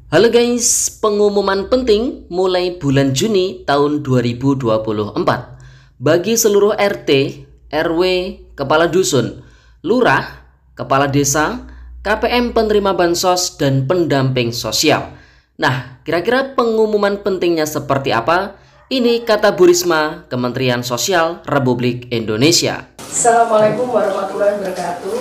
Halo guys, pengumuman penting mulai bulan Juni tahun 2024 bagi seluruh RT, RW, kepala dusun, lurah, kepala desa, KPM penerima bansos, dan pendamping sosial. Nah, kira-kira pengumuman pentingnya seperti apa? Ini kata Bu Risma, Kementerian Sosial Republik Indonesia. Assalamualaikum warahmatullahi wabarakatuh.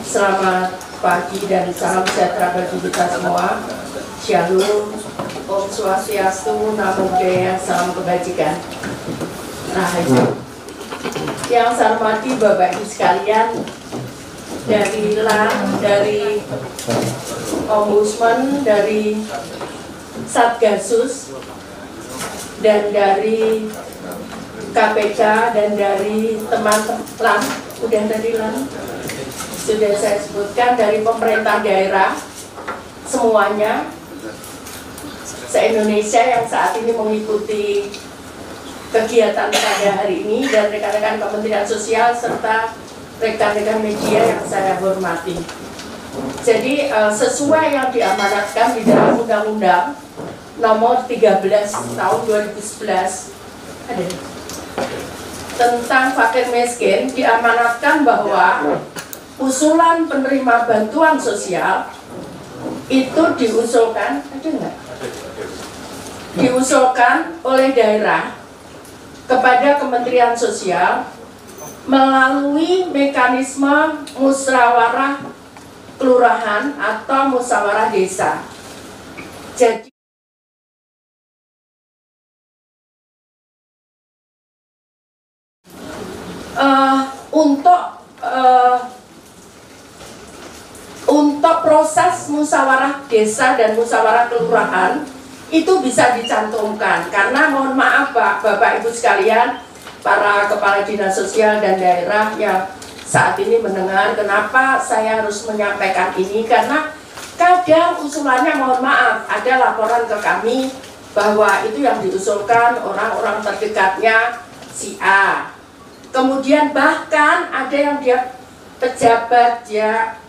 Selamat pagi dan salam sejahtera bagi kita semua. Shalom, Om Swastiastu, Namo Buddhaya, salam kebajikan. Nah, yang saya hormati Bapak Ibu sekalian, dari LAN, dari Ombudsman, dari Satgasus, dan dari KPK, dan dari teman-teman udah dari LAN, sudah saya sebutkan, dari pemerintah daerah semuanya se-Indonesia yang saat ini mengikuti kegiatan pada hari ini, dan rekan-rekan Kementerian Sosial serta rekan-rekan media yang saya hormati. Jadi sesuai yang diamanatkan di dalam Undang-Undang Nomor 13 Tahun 2011 tentang fakir miskin, diamanatkan bahwa usulan penerima bantuan sosial itu diusulkan, diusulkan oleh daerah kepada Kementerian Sosial melalui mekanisme musyawarah kelurahan atau musyawarah desa. Jadi untuk proses musyawarah desa dan musyawarah kelurahan itu bisa dicantumkan, karena mohon maaf Bapak Ibu sekalian, para kepala dinas sosial dan daerah yang saat ini mendengar, kenapa saya harus menyampaikan ini, karena kadang usulannya, mohon maaf, ada laporan ke kami bahwa itu yang diusulkan orang-orang terdekatnya si A. Kemudian bahkan ada yang dia pejabat, dia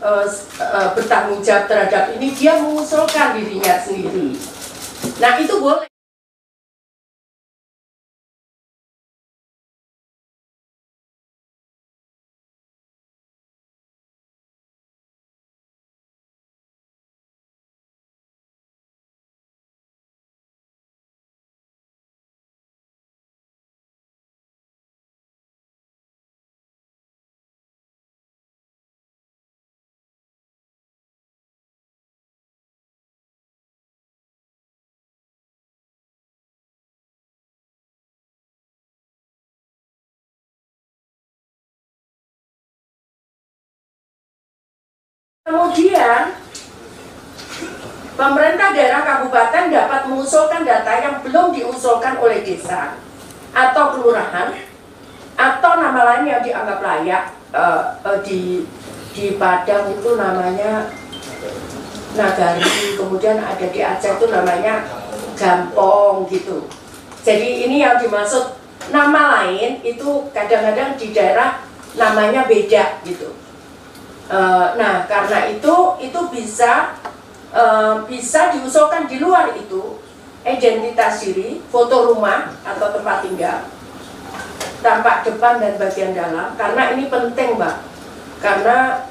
bertanggung jawab terhadap ini, dia mengusulkan dirinya sendiri. Nah, itu boleh. Kemudian pemerintah daerah kabupaten dapat mengusulkan data yang belum diusulkan oleh desa atau kelurahan atau nama lain yang dianggap layak. Di Padang itu namanya Nagari, kemudian ada di Aceh itu namanya Gampong gitu. Jadi ini yang dimaksud nama lain itu kadang-kadang di daerah namanya beda gitu. Nah, karena itu bisa diusulkan di luar itu, identitas diri, foto rumah atau tempat tinggal, tampak depan dan bagian dalam, karena ini penting Mbak, karena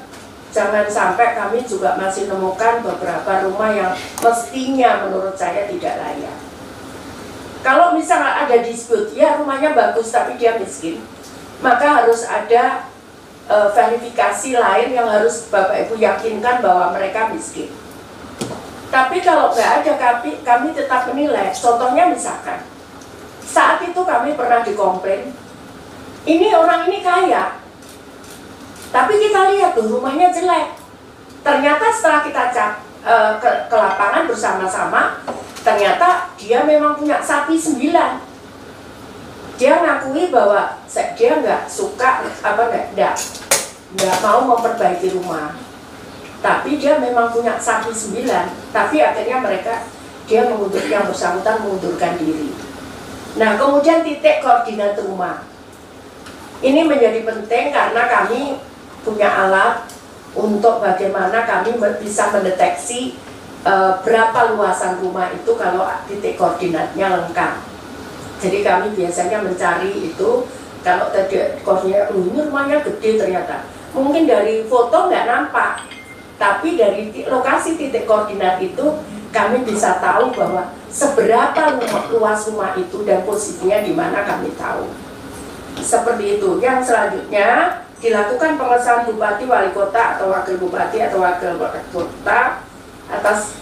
jangan sampai kami juga masih menemukan beberapa rumah yang mestinya menurut saya tidak layak. Kalau misalnya ada dispute, ya rumahnya bagus tapi dia miskin, maka harus ada verifikasi lain yang harus Bapak Ibu yakinkan bahwa mereka miskin. Tapi kalau nggak ada, kami tetap menilai. Contohnya misalkan, saat itu kami pernah dikomplain, ini orang ini kaya, tapi kita lihat tuh rumahnya jelek. Ternyata setelah kita cek ke lapangan bersama-sama, ternyata dia memang punya sapi 9. Dia ngakui bahwa dia nggak suka, nggak mau memperbaiki rumah, tapi dia memang punya sapi 9. Tapi akhirnya dia yang bersangkutan mengundurkan diri. Nah, kemudian titik koordinat rumah ini menjadi penting karena kami punya alat untuk bagaimana kami bisa mendeteksi berapa luasan rumah itu kalau titik koordinatnya lengkap. Jadi kami biasanya mencari itu, kalau tadi koordinat, ini rumahnya gede ternyata. Mungkin dari foto nggak nampak, tapi dari lokasi titik koordinat itu kami bisa tahu bahwa seberapa luas rumah itu dan posisinya di mana kami tahu. Seperti itu. Yang selanjutnya dilakukan pengesahan bupati, wali kota atau wakil bupati atau wakil kota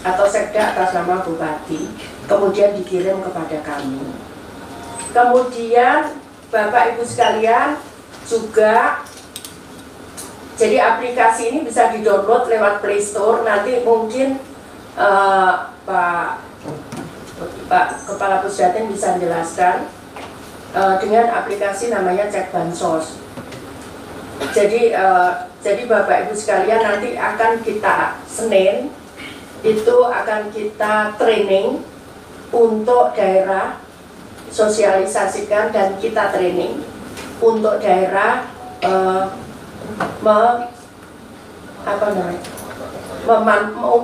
atau sekda atas nama bupati, kemudian dikirim kepada kami. Kemudian Bapak Ibu sekalian juga, jadi aplikasi ini bisa di-download lewat Play Store. Nanti mungkin Pak Kepala Pusdatin bisa menjelaskan dengan aplikasi namanya Cek Bansos. Jadi Bapak Ibu sekalian, nanti akan kita Senin itu akan kita training untuk daerah, sosialisasikan dan kita training untuk daerah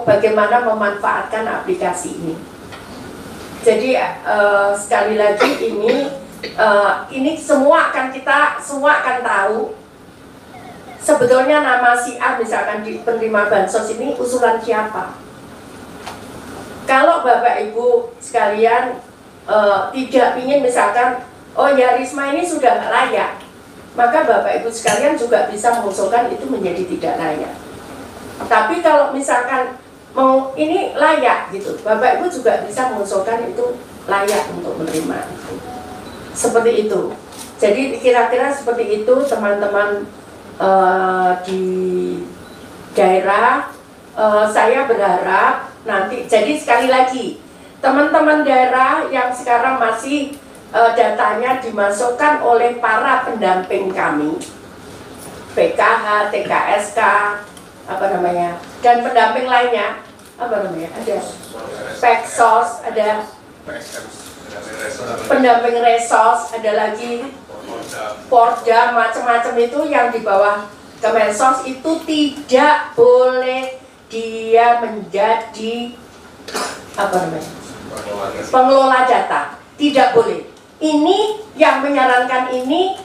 bagaimana memanfaatkan aplikasi ini. Jadi sekali lagi ini semua akan tahu sebetulnya nama si A misalkan di penerima bansos ini usulan siapa. Kalau Bapak Ibu sekalian tidak ingin misalkan, oh ya Risma ini sudah nggak layak, maka Bapak Ibu sekalian juga bisa mengusulkan itu menjadi tidak layak. Tapi kalau misalkan mau ini layak gitu, Bapak Ibu juga bisa mengusulkan itu layak untuk menerima itu. Seperti itu. Jadi kira-kira seperti itu teman-teman di daerah. Saya berharap nanti, jadi sekali lagi teman-teman daerah yang sekarang masih datanya dimasukkan oleh para pendamping kami, PKH, TKSK, dan pendamping lainnya, ada Peksos, ada pendamping Resos, ada lagi Porda, macam-macam itu yang di bawah Kemensos itu tidak boleh dia menjadi pengelola data, tidak boleh. Ini yang menyarankan ini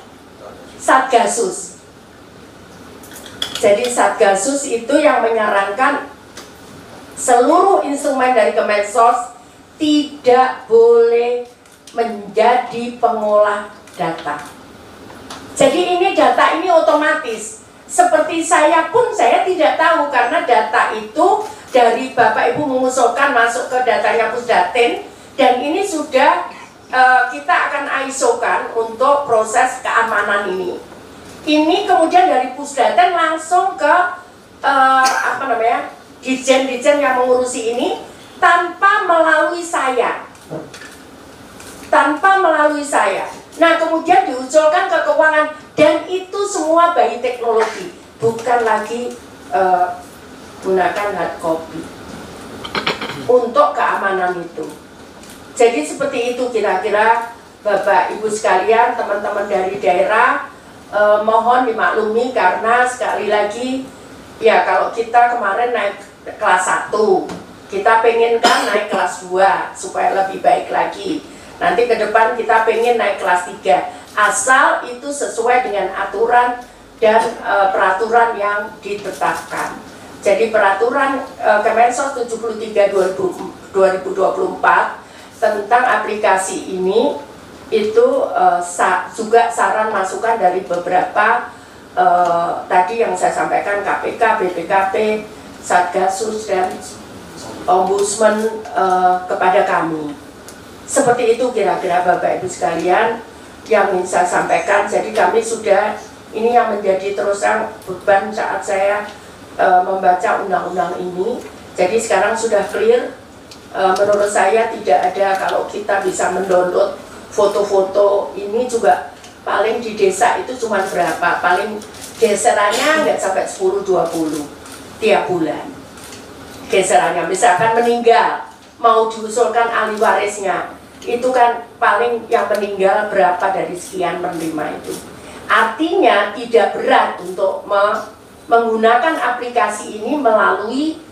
Satgasus. Jadi Satgasus itu yang menyarankan seluruh instrumen dari Kemensos tidak boleh menjadi pengolah data. Jadi ini data ini otomatis. Seperti saya pun saya tidak tahu karena data itu dari Bapak Ibu mengusulkan masuk ke datanya Pusdatin, dan ini sudah kita akan ISO-kan untuk proses keamanan ini. Ini kemudian dari Pusdatin langsung ke Dirjen-dirjen yang mengurusi ini tanpa melalui saya. Nah kemudian diusulkan ke keuangan, dan itu semua by teknologi, bukan lagi gunakan hard copy untuk keamanan itu. Jadi seperti itu kira-kira Bapak Ibu sekalian, teman-teman dari daerah, mohon dimaklumi karena sekali lagi ya kalau kita kemarin naik kelas 1, kita pengen kan naik kelas 2 supaya lebih baik lagi. Nanti ke depan kita pengen naik kelas 3, asal itu sesuai dengan aturan dan peraturan yang ditetapkan. Jadi peraturan Kemensos 73 2024 tentang aplikasi ini itu juga saran masukan dari beberapa tadi yang saya sampaikan, KPK, BPKP, Satgasus dan Ombudsman kepada kami. Seperti itu kira-kira Bapak Ibu sekalian yang ingin saya sampaikan. Jadi kami sudah, ini yang menjadi terusan beban saat saya membaca undang-undang ini. Jadi sekarang sudah clear. Menurut saya tidak ada, kalau kita bisa mendownload foto-foto ini juga paling di desa itu cuma berapa, paling geserannya nggak sampai 10-20 tiap bulan geserannya. Misalkan meninggal mau diusulkan ahli warisnya, itu kan paling yang meninggal berapa dari sekian penerima itu. Artinya tidak berat untuk menggunakan aplikasi ini melalui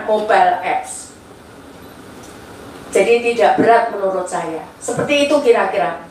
mobile apps. Jadi tidak berat menurut saya. Seperti itu kira-kira.